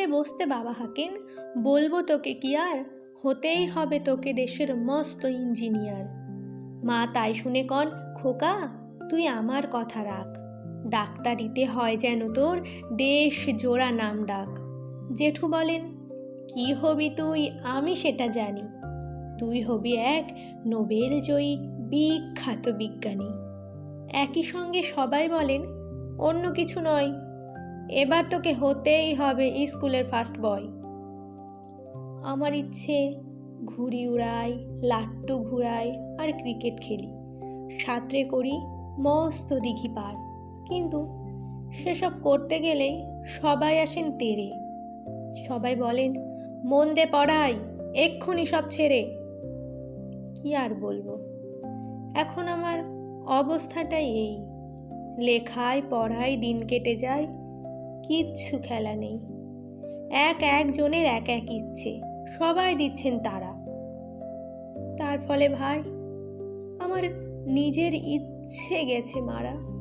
বসতে বাবা হাঁকেন, বলবো তোকে কি আর, হতেই হবে তোকে দেশের মস্ত ইঞ্জিনিয়ার। মা তাই শুনে কন, খোকা তুই আমার কথা রাখ, ডাক্তারিতে হয় যেন তোর দেশ জোড়া নাম ডাক। জেঠু বলেন, কি হবি তুই আমি সেটা জানি, তুই হবি এক নোবেল জয়ী বিখ্যাত বিজ্ঞানী। একই সঙ্গে সবাই বলেন, অন্য কিছু নয়, এবার তোকে হতেই হবে স্কুলের ফার্স্ট বয়। আমার ইচ্ছে ঘুড়ি উড়াই, লাট্টু ঘুরাই আর ক্রিকেট খেলি, সাঁতরে করি মস্ত দিঘি পার। কিন্তু সেসব করতে গেলেই সবাই আসেন তেরে। সবাই বলেন, মন দে পড়াই, এক্ষুনি সব ছেড়ে। কি আর বলবো, এখন আমার অবস্থাটাই এই, লেখায় পড়ায় দিন কেটে যায়, কিচ্ছু খেলা নেই। একজনের এক ইচ্ছে, সবাই দিচ্ছেন তারা। তার ফলে ভাই আমার নিজের ইচ্ছে গেছে মারা।